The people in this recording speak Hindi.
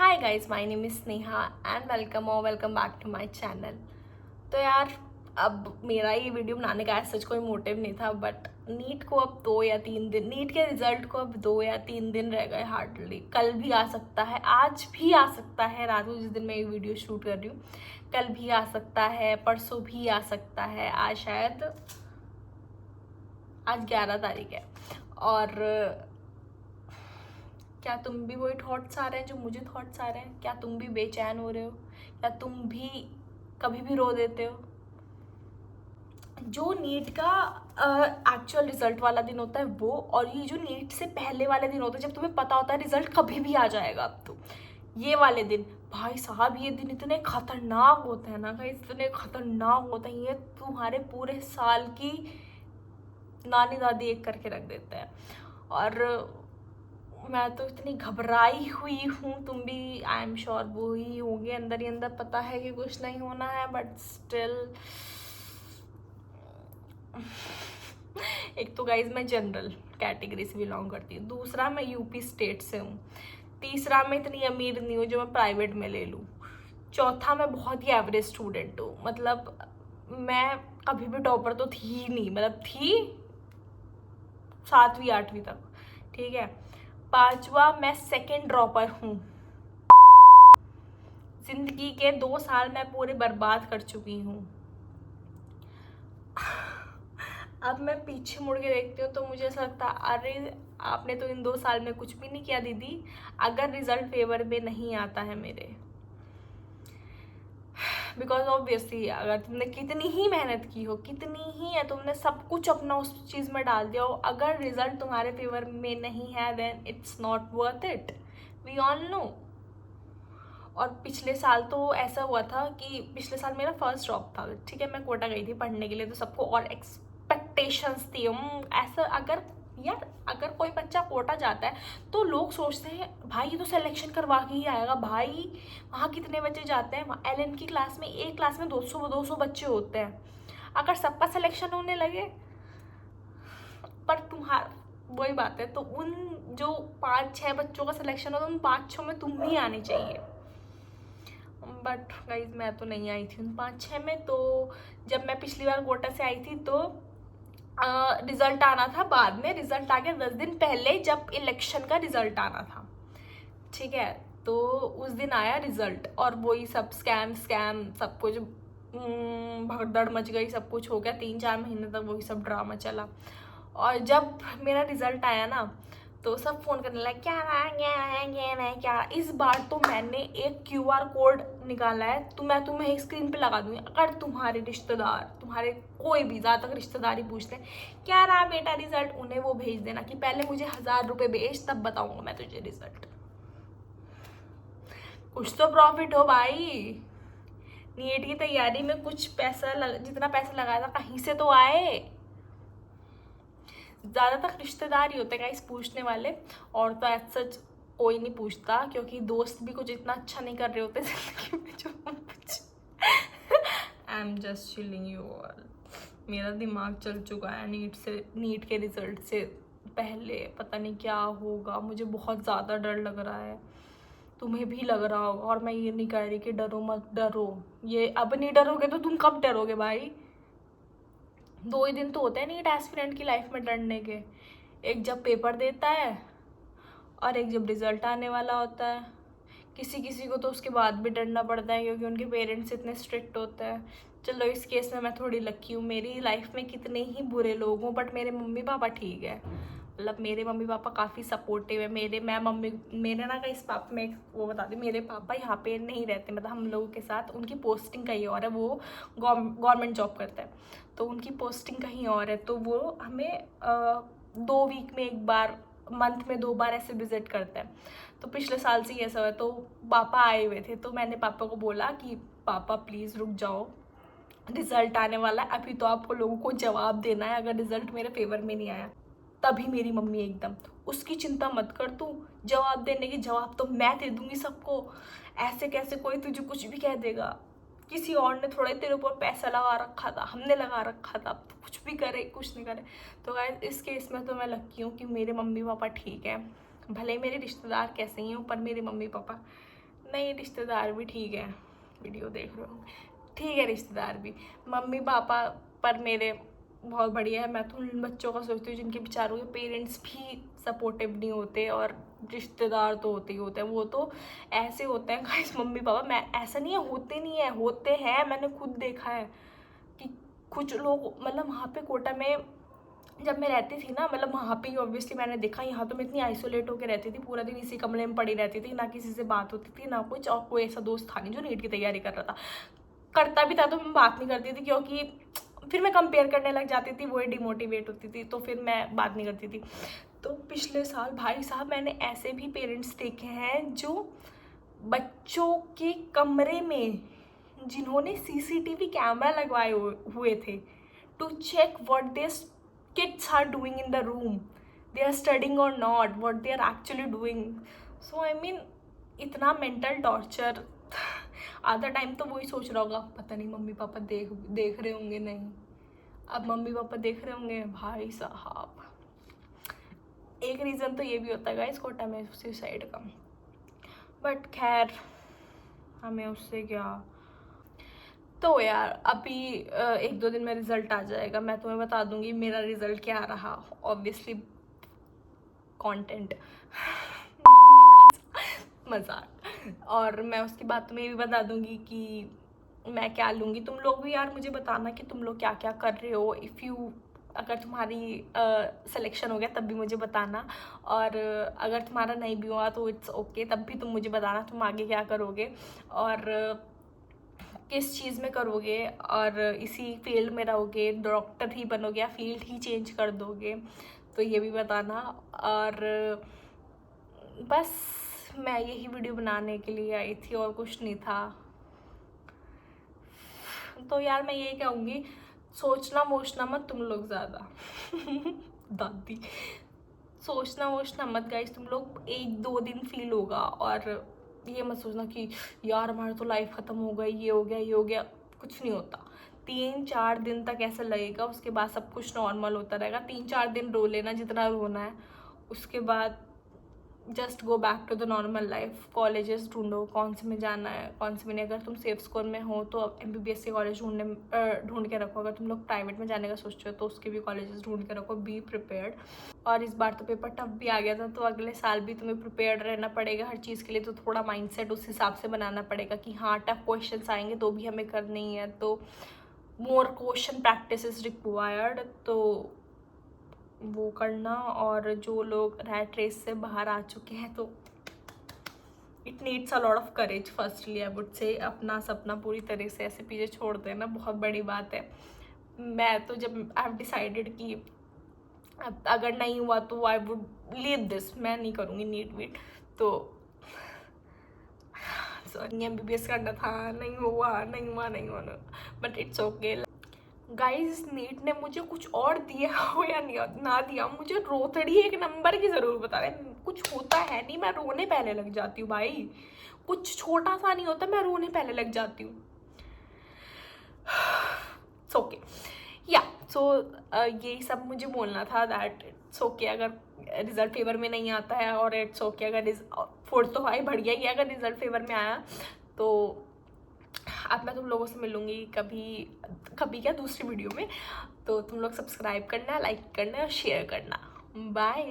Hi guys, my name is Sneha and welcome back to my channel. तो यार, अब मेरा ये वीडियो बनाने का सच कोई मोटिव नहीं था, बट नीट को अब 2 या 3 दिन, नीट के रिजल्ट को अब 2 या 3 दिन रह गए हार्डली। कल भी आ सकता है, आज भी आ सकता है, रात को जिस दिन मैं ये वीडियो शूट कर रही हूँ कल भी आ सकता है, परसों भी आ सकता है। आज 11 तारीख है और क्या तुम भी वही थॉट्स आ रहे हैं जो मुझे थॉट्स आ रहे हैं? क्या तुम भी बेचैन हो रहे हो? क्या तुम भी कभी भी रो देते हो? जो नीट का एक्चुअल रिजल्ट वाला दिन होता है वो, और ये जो नीट से पहले वाले दिन होता है जब तुम्हें पता होता है रिजल्ट कभी भी आ जाएगा, अब तो ये वाले दिन, भाई साहब ये दिन इतने खतरनाक होते हैं ना भाई, इतने खतरनाक होते हैं। ये तुम्हारे पूरे साल की नानी दादी एक करके रख देते हैं। और मैं तो इतनी घबराई हुई हूँ, तुम भी आई एम श्योर वो ही होंगे। अंदर ही अंदर पता है कि कुछ नहीं होना है, बट स्टिल। एक तो गाइज मैं जनरल कैटेगरी से बिलोंग करती हूँ, दूसरा मैं यूपी स्टेट से हूँ, तीसरा मैं इतनी अमीर नहीं हूँ जो मैं प्राइवेट में ले लूँ, चौथा मैं बहुत ही एवरेज स्टूडेंट हूँ। मतलब मैं कभी भी टॉपर तो थी ही नहीं, मतलब थी 7वीं 8वीं तक, ठीक है। पांचवा, मैं सेकंड ड्रॉपर हूँ। जिंदगी के 2 साल मैं पूरे बर्बाद कर चुकी हूँ। अब मैं पीछे मुड़ के देखती हूँ तो मुझे ऐसा लगता है, अरे आपने तो इन 2 साल में कुछ भी नहीं किया दीदी, अगर रिजल्ट फेवर में नहीं आता है मेरे। बिकॉज ऑब्वियसली अगर तुमने कितनी ही मेहनत की हो, कितनी ही है, तुमने सब कुछ अपना उस चीज़ में डाल दिया हो, अगर रिजल्ट तुम्हारे फेवर में नहीं है then it's not worth it, we all know. और पिछले साल तो ऐसा हुआ था कि पिछले साल मेरा फर्स्ट जॉब था, ठीक है। मैं कोटा गई थी पढ़ने के लिए, तो सबको और एक्सपेक्टेशंस थी। ऐसा अगर यार, अगर कोई बच्चा कोटा जाता है तो लोग सोचते हैं भाई ये तो सिलेक्शन करवा के ही आएगा। भाई वहाँ कितने बच्चे जाते हैं? वहाँ LN की क्लास में, एक क्लास में 200 बच्चे होते हैं। अगर सबका सिलेक्शन होने लगे, पर तुम्हारा वही बात है, तो उन जो 5-6 बच्चों का सिलेक्शन होता है उन 5-6 में तुम भी आनी चाहिए। बट गाइज मैं तो नहीं आई थी उन 5-6 में। तो जब मैं पिछली बार कोटा से आई थी तो रिजल्ट आना था बाद में, रिजल्ट आ गया 10 दिन पहले जब इलेक्शन का रिजल्ट आना था, ठीक है। तो उस दिन आया रिजल्ट और वही सब स्कैम सब कुछ, भगदड़ मच गई, सब कुछ हो गया। 3-4 महीने तक वही सब ड्रामा चला। और जब मेरा रिजल्ट आया ना तो सब फोन करने लगे, क्या रहा है, क्या है, क्या है, क्या रहा? इस बार तो मैंने एक QR कोड निकाला है, तो मैं तुम्हें एक स्क्रीन पे लगा दूंगी। अगर तुम्हारे रिश्तेदार, तुम्हारे कोई भी, ज़्यादातर रिश्तेदार ही पूछते हैं क्या रहा बेटा रिजल्ट, उन्हें वो भेज देना कि पहले मुझे 1000 रुपये भेज, तब बताऊंगा मैं तुझे रिजल्ट। कुछ तो प्रॉफिट हो भाई। नीट की तैयारी में कुछ पैसा जितना पैसा लगाया था कहीं से तो आए। ज़्यादातर रिश्तेदार ही होते हैं गाइस पूछने वाले, और तो एज सच कोई नहीं पूछता, क्योंकि दोस्त भी कुछ इतना अच्छा नहीं कर रहे होते जिंदगी में जो हम कुछ। I am just chilling you all. मेरा दिमाग चल चुका है नीट के रिजल्ट से पहले। पता नहीं क्या होगा, मुझे बहुत ज़्यादा डर लग रहा है, तुम्हें भी लग रहा होगा। और मैं ये नहीं कह रही कि डरो मत, डरो। ये अब नहीं डरोगे तो तुम कब डरोगे भाई? 2 ही दिन तो होते हैं नीट एस्पिरेंट की लाइफ में डरने के, एक जब पेपर देता है और एक जब रिजल्ट आने वाला होता है। किसी किसी को तो उसके बाद भी डरना पड़ता है क्योंकि उनके पेरेंट्स इतने स्ट्रिक्ट होते हैं। चलो इस केस में मैं थोड़ी लकी हूँ, मेरी लाइफ में कितने ही बुरे लोग हों बट मेरे मम्मी पापा ठीक है। मतलब मेरे मम्मी पापा काफ़ी सपोर्टिव है। मेरे ना का इस पापा में वो बता दी, मेरे पापा यहाँ पे नहीं रहते, मतलब हम लोगों के साथ, उनकी पोस्टिंग कहीं और है, वो गवर्नमेंट जॉब करता है, तो उनकी पोस्टिंग कहीं और है। तो वो हमें 2 वीक में एक बार, मंथ में 2 बार ऐसे विजिट करते हैं। तो पिछले साल से ही ऐसा हुआ, तो पापा आए हुए थे, तो मैंने पापा को बोला कि पापा प्लीज़ रुक जाओ, रिजल्ट आने वाला है, अभी तो आपको लोगों को जवाब देना है, अगर रिजल्ट मेरे फेवर में नहीं आया। तभी मेरी मम्मी एकदम, उसकी चिंता मत कर तू, जवाब देने की जवाब तो मैं दे दूंगी सबको, ऐसे कैसे कोई तुझे कुछ भी कह देगा? किसी और ने थोड़ा तेरे ऊपर पैसा लगा रखा था, हमने लगा रखा था, तो कुछ भी करे कुछ नहीं करे। तो गाइस इस केस में तो मैं लकी हूँ कि मेरे मम्मी पापा ठीक है, भले ही मेरे रिश्तेदार कैसे ही हों पर मेरे मम्मी पापा नहीं, रिश्तेदार भी ठीक है, वीडियो देख रहे हो, ठीक है रिश्तेदार भी। मम्मी पापा पर मेरे बहुत बढ़िया है। मैं तो उन बच्चों का सोचती हूँ जिनके बेचारों के पेरेंट्स भी सपोर्टिव नहीं होते, और रिश्तेदार तो होते ही होते हैं, वो तो ऐसे होते हैं गाइस मम्मी पापा। मैं ऐसा नहीं है होते नहीं है, होते हैं, मैंने खुद देखा है कि कुछ लोग मतलब वहाँ पे कोटा में जब मैं रहती थी ना, मतलब वहाँ पे ही ऑब्वियसली मैंने देखा। यहाँ तो मैं इतनी आइसोलेट होकर रहती थी, पूरा दिन इसी कमरे में पड़ी रहती थी, ना किसी से बात होती थी ना कुछ, और कोई ऐसा दोस्त था नहीं जो नीट की तैयारी कर रहा था। करता भी था तो मैं बात नहीं करती थी, क्योंकि फिर मैं कंपेयर करने लग जाती थी, वही डिमोटिवेट होती थी, तो फिर मैं बात नहीं करती थी। तो पिछले साल भाई साहब मैंने ऐसे भी पेरेंट्स देखे हैं जो बच्चों के कमरे में, जिन्होंने सीसीटीवी कैमरा लगवाए हुए थे to check what their kids are doing in the room, they are studying और not, what they are actually doing. So I mean इतना मेंटल टॉर्चर। आधा टाइम तो वही सोच रहा होगा, पता नहीं मम्मी पापा देख रहे होंगे, नहीं अब मम्मी पापा देख रहे होंगे। भाई साहब एक रीज़न तो ये भी होता है गाइस कोटा में सुसाइड का, बट खैर हमें उससे क्या। तो यार अभी 1-2 दिन में रिज़ल्ट आ जाएगा, मैं तुम्हें बता दूंगी मेरा रिज़ल्ट क्या रहा। ऑब्वियसली कंटेंट मजाक। और मैं उसके बाद तुम्हें ये भी बता दूंगी कि मैं क्या लूँगी। तुम लोग भी यार मुझे बताना कि तुम लोग क्या क्या कर रहे हो। अगर तुम्हारी सिलेक्शन हो गया तब भी मुझे बताना, और अगर तुम्हारा नहीं भी हुआ तो इट्स ओके, तब भी तुम मुझे बताना तुम आगे क्या करोगे और किस चीज़ में करोगे, और इसी फील्ड में रहोगे, डॉक्टर ही बनोगे या फील्ड ही चेंज कर दोगे, तो ये भी बताना। और बस मैं यही वीडियो बनाने के लिए आई थी और कुछ नहीं था। तो यार मैं ये कहूँगी, सोचना वोचना मत तुम लोग ज़्यादा दादी सोचना वोचना मत गाइस तुम लोग। 1-2 दिन फील होगा, और ये मत सोचना कि यार हमारा तो लाइफ ख़त्म हो गई, ये हो गया ये हो गया। कुछ नहीं होता, 3-4 दिन तक ऐसा लगेगा, उसके बाद सब कुछ नॉर्मल होता रहेगा। 3-4 दिन रो लेना जितना रोना है, उसके बाद just go back to the normal life. Colleges ढूंढो कौन से में जाना है कौन से में नहीं। अगर तुम सेफ स्कोर में हो तो MBBS के कॉलेज ढूंढ के रखो। अगर तुम लोग प्राइवेट में जाने का सोचते हो तो उसके भी कॉलेजेस ढूंढ के रखो। Be prepared. और इस बार तो पेपर टफ भी आ गया था, तो अगले साल भी तुम्हें प्रिपेयर्ड रहना पड़ेगा हर चीज़ के लिए। तो थोड़ा माइंडसेट उस हिसाब से बनाना पड़ेगा कि हाँ टफ क्वेश्चन आएंगे तो भी हमें करनी ही है, तो more question practice is required, तो वो करना। और जो लोग रैट रेस से बाहर आ चुके हैं तो it needs a lot of courage firstly I would say. अपना सपना पूरी तरह से ऐसे पीछे छोड़ देना बहुत बड़ी बात है। मैं तो जब आई हैव डिसाइडेड कि अगर नहीं हुआ तो आई वुड लीव दिस, मैं नहीं करूँगी नीट वीट, तो सॉरी MBBS करना था, नहीं हुआ, but it's okay guys. NEET ने मुझे कुछ और दिया हो या ना दिया, मुझे रोतड़ी एक नंबर की ज़रूर बता रहे। कुछ होता है नहीं, मैं रोने पहले लग जाती हूँ भाई। कुछ छोटा सा नहीं होता, मैं रोने पहले लग जाती हूँ। इट्स ओके या सो यही सब मुझे बोलना था, दैट इट्स ओके अगर रिजल्ट फेवर में नहीं आता है, और इट्स ओके अगर 4th तो भाई बढ़िया ही अगर रिजल्ट फेवर में आया तो। अब मैं तुम लोगों से मिलूँगी कभी क्या दूसरी वीडियो में, तो तुम लोग सब्सक्राइब करना, लाइक करना और शेयर करना। बाय।